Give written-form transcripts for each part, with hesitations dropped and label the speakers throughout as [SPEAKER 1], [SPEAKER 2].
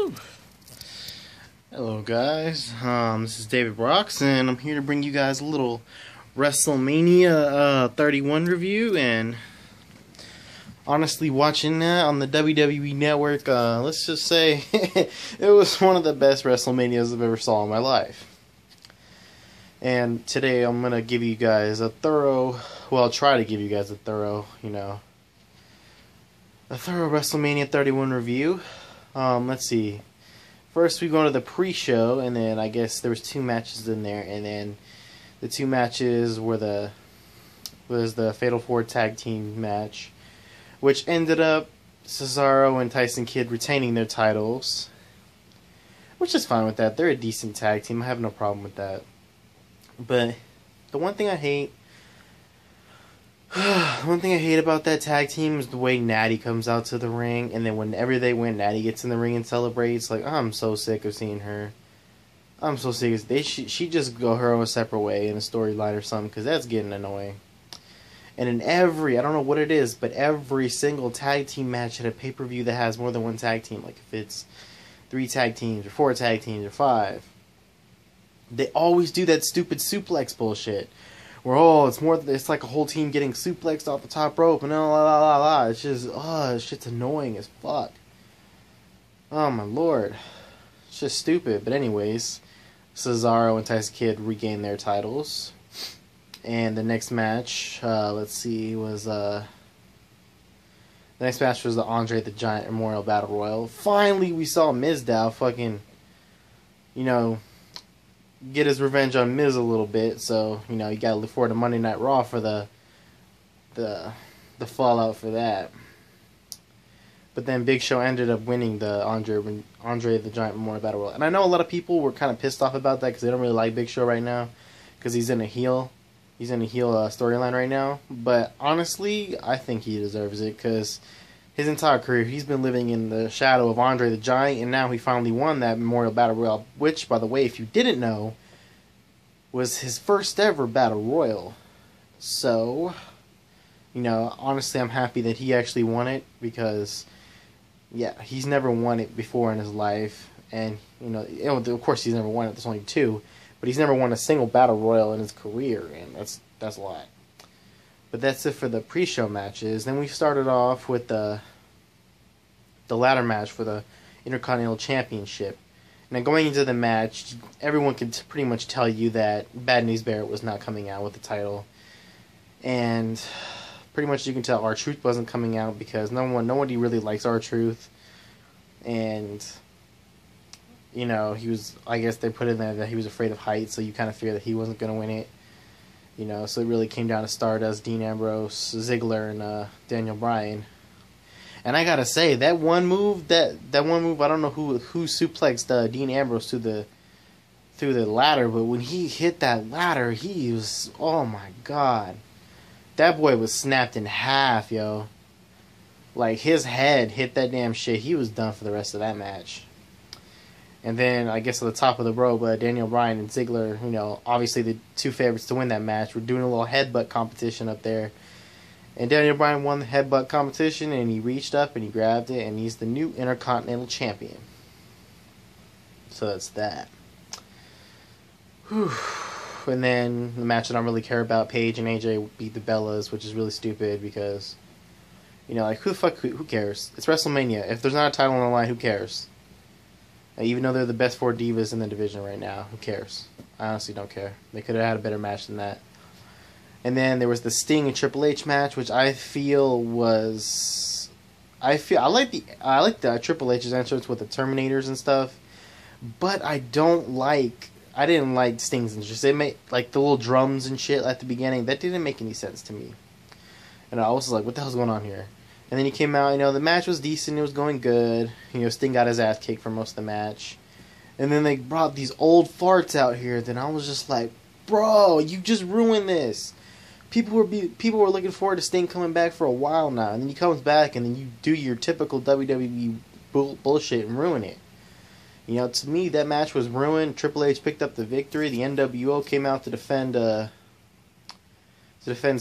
[SPEAKER 1] Woo. Hello guys, this is David Brooks, and I'm here to bring you guys a little Wrestlemania 31 review. And honestly, watching that on the WWE Network, let's just say it was one of the best WrestleManias I've ever saw in my life. And today I'm gonna give you guys a thorough, well, try to give you guys a thorough WrestleMania 31 review. Let's see. First, we go to the pre-show, and then I guess there was 2 matches in there, and then the 2 matches was the Fatal 4 Tag Team match, which ended up Cesaro and Tyson Kidd retaining their titles, which is fine with that. They're a decent tag team. I have no problem with that. But the one thing I hate about that tag team is the way Natty comes out to the ring, and then whenever they win, Natty gets in the ring and celebrates. Like, I'm so sick of seeing her. I'm so sick of she just go her own separate way in a storyline or something, because that's getting annoying. And in I don't know what it is, but every single tag team match at a pay-per-view that has more than one tag team, like if it's 3 tag teams or 4 tag teams or 5, they always do that stupid suplex bullshit. Where, it's like a whole team getting suplexed off the top rope and la la la la. It's just, shit's annoying as fuck. Oh my lord. It's just stupid. But anyways, Cesaro and Tyson Kidd regain their titles. And the next match, was the Andre the Giant Memorial Battle Royal. Finally, we saw Mizdow fucking, get his revenge on Miz a little bit, so you gotta look forward to Monday Night Raw for the fallout for that. But then Big Show ended up winning the Andre the Giant Memorial Battle Royal, and I know a lot of people were kind of pissed off about that because they don't really like Big Show right now because he's in a heel storyline right now. But honestly, I think he deserves it because his entire career he's been living in the shadow of Andre the Giant, and now he finally won that Memorial Battle Royal, which, by the way, if you didn't know, was his first ever Battle Royal. So, honestly, I'm happy that he actually won it because, yeah, he's never won it before in his life, and, of course he's never won it, there's only 2, but he's never won a single Battle Royal in his career, and that's a lot. But that's it for the pre-show matches. Then we started off with the ladder match for the Intercontinental Championship. Now, going into the match, everyone could pretty much tell you that Bad News Barrett was not coming out with the title. And pretty much you can tell R-Truth wasn't coming out because nobody really likes R-Truth. And, I guess they put in there that he was afraid of heights, so you kind of fear that he wasn't going to win it. So it really came down to Stardust, Dean Ambrose, Ziggler, and Daniel Bryan. And I gotta say, that one move, I don't know who suplexed Dean Ambrose through the ladder, but when he hit that ladder, he was, oh my god, that boy was snapped in half, yo. Like, his head hit that damn shit. He was done for the rest of that match. And then, I guess at the top of the rope, Daniel Bryan and Ziggler, obviously the 2 favorites to win that match, were doing a little headbutt competition up there. And Daniel Bryan won the headbutt competition, and he reached up and he grabbed it, and he's the new Intercontinental Champion. So that's that. Whew. And then the match I don't really care about, Paige and AJ beat the Bellas, which is really stupid because, who cares? It's WrestleMania. If there's not a title on the line, who cares? Even though they're the best 4 divas in the division right now, who cares? I honestly don't care. They could have had a better match than that. And then there was the Sting and Triple H match, which I like the Triple H's entrance with the Terminators and stuff, but I didn't like Sting's entrance. They made like the little drums and shit at the beginning. That didn't make any sense to me. And I was like, what the hell's going on here? And then he came out, the match was decent, it was going good. Sting got his ass kicked for most of the match. And then they brought these old farts out here, then I was just like, bro, you just ruined this. People were looking forward to Sting coming back for a while now, and then he comes back, and then you do your typical WWE bullshit and ruin it. To me, that match was ruined. Triple H picked up the victory. The NWO came out to defend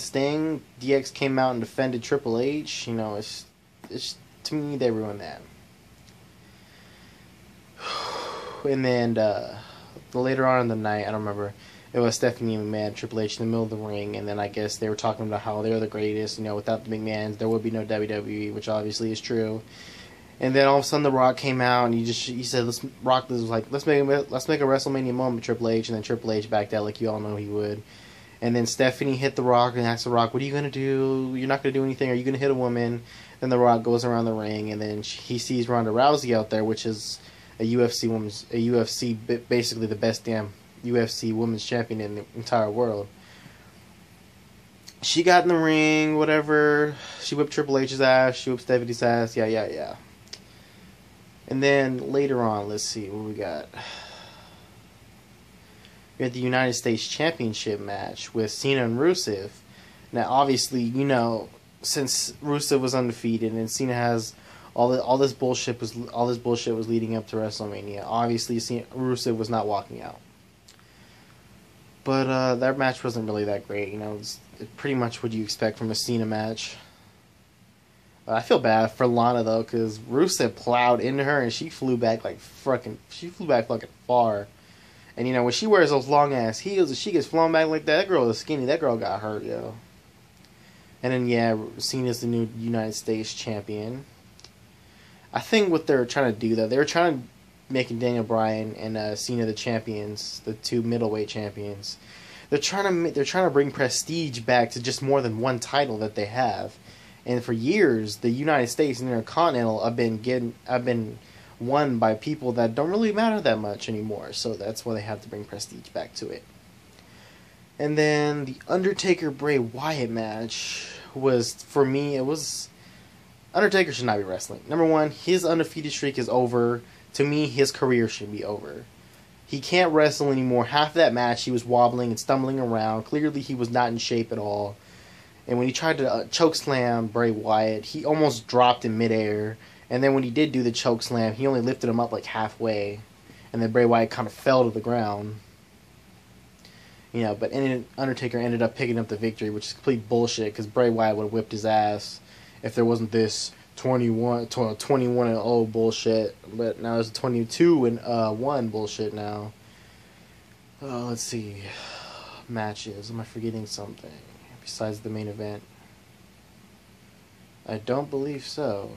[SPEAKER 1] Sting. DX came out and defended Triple H. It's to me, they ruined that. And then later on in the night, I don't remember, it was Stephanie McMahon, Triple H in the middle of the ring, and then I guess they were talking about how they're the greatest. You know, without the McMahons, there would be no WWE, which obviously is true. And then all of a sudden, The Rock came out and he said, Rock was like, let's make a WrestleMania moment, Triple H, and then Triple H backed out like you all know he would. And then Stephanie hit The Rock and asked The Rock, what are you going to do? You're not going to do anything. Are you going to hit a woman? Then The Rock goes around the ring, and then he sees Ronda Rousey out there, which is basically the best damn UFC women's champion in the entire world. She got in the ring, whatever. She whipped Triple H's ass. She whipped Stephanie's ass. Yeah. And then later on, let's see what we got. We had the United States Championship match with Cena and Rusev. Now, obviously, you know, since Rusev was undefeated and Cena has all this bullshit was leading up to WrestleMania. Obviously, Rusev was not walking out. But that match wasn't really that great. You know, it's pretty much what you expect from a Cena match. I feel bad for Lana though, because Rusev plowed into her and she flew back fucking far. And you know, when she wears those long ass heels and she gets flown back like that, that girl is skinny. That girl got hurt, yo. And then yeah, Cena's the new United States champion. I think what they're trying to do though, they were trying to make Daniel Bryan and Cena the champions, the two middleweight champions. They're trying to bring prestige back to just more than one title that they have. And for years, the United States and Intercontinental have been won by people that don't really matter that much anymore. So that's why they have to bring prestige back to it. And then the Undertaker Bray Wyatt match was, for me, it was, Undertaker should not be wrestling. Number one, his undefeated streak is over. To me, his career should be over. He can't wrestle anymore. Half of that match, he was wobbling and stumbling around. Clearly, he was not in shape at all. And when he tried to choke slam Bray Wyatt, he almost dropped in midair. And then when he did do the choke slam, he only lifted him up like halfway. And then Bray Wyatt kind of fell to the ground. You know, but Undertaker ended up picking up the victory, which is complete bullshit, because Bray Wyatt would have whipped his ass if there wasn't this 21-0 bullshit. But now it's 22-1 bullshit now. Let's see. Matches. Am I forgetting something besides the main event? I don't believe so.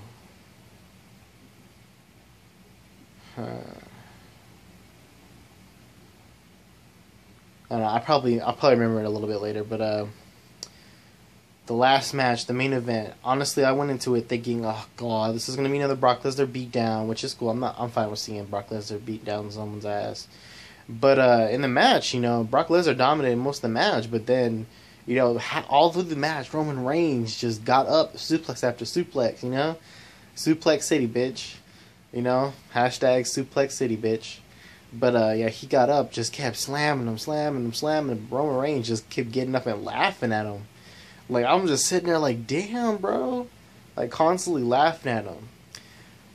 [SPEAKER 1] I don't know. I'll probably remember it a little bit later, but the last match, the main event. Honestly, I went into it thinking, oh god, this is gonna be another Brock Lesnar beatdown, which is cool. I'm fine with seeing Brock Lesnar beat down someone's ass. But in the match, you know, Brock Lesnar dominated most of the match, but then, you know, all through the match, Roman Reigns just got up, suplex after suplex, you know? Suplex City, bitch. You know? Hashtag Suplex City, bitch. But, yeah, he got up, just kept slamming him, and Roman Reigns just kept getting up and laughing at him. Like, I'm just sitting there like, damn, bro. Like, constantly laughing at him.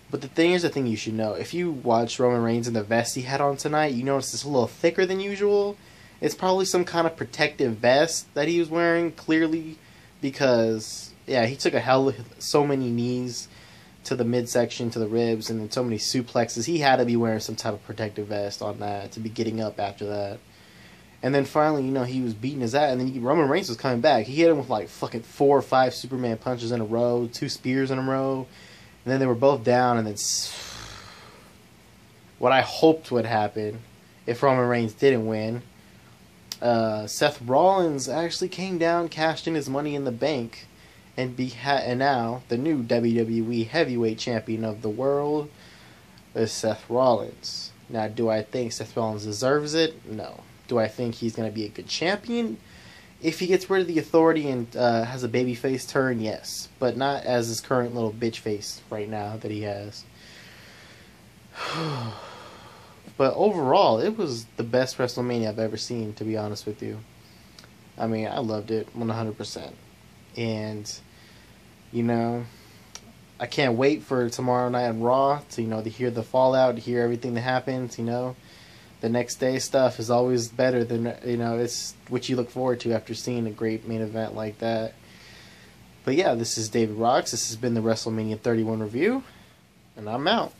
[SPEAKER 1] But the thing you should know. If you watch Roman Reigns in the vest he had on tonight, you notice it's a little thicker than usual. It's probably some kind of protective vest that he was wearing, clearly. Because, yeah, he took so many knees to the midsection, to the ribs, and then so many suplexes. He had to be wearing some type of protective vest on that to be getting up after that. And then finally, you know, he was beating his ass, and then Roman Reigns was coming back. He hit him with like fucking 4 or 5 Superman punches in a row, 2 spears in a row, and then they were both down. And then what I hoped would happen if Roman Reigns didn't win, Seth Rollins actually came down, cashed in his money in the bank, and now the new WWE Heavyweight Champion of the world is Seth Rollins. Now, do I think Seth Rollins deserves it? No. Do I think he's going to be a good champion? If he gets rid of the Authority and has a babyface turn, yes. But not as his current little bitch face right now that he has. But overall, it was the best WrestleMania I've ever seen, to be honest with you. I mean, I loved it 100%. And, you know, I can't wait for tomorrow night on Raw to, you know, to hear the fallout, to hear everything that happens, you know. The next day stuff is always better than, you know, it's what you look forward to after seeing a great main event like that. But yeah, this is David Rocks. This has been the WrestleMania 31 review, and I'm out.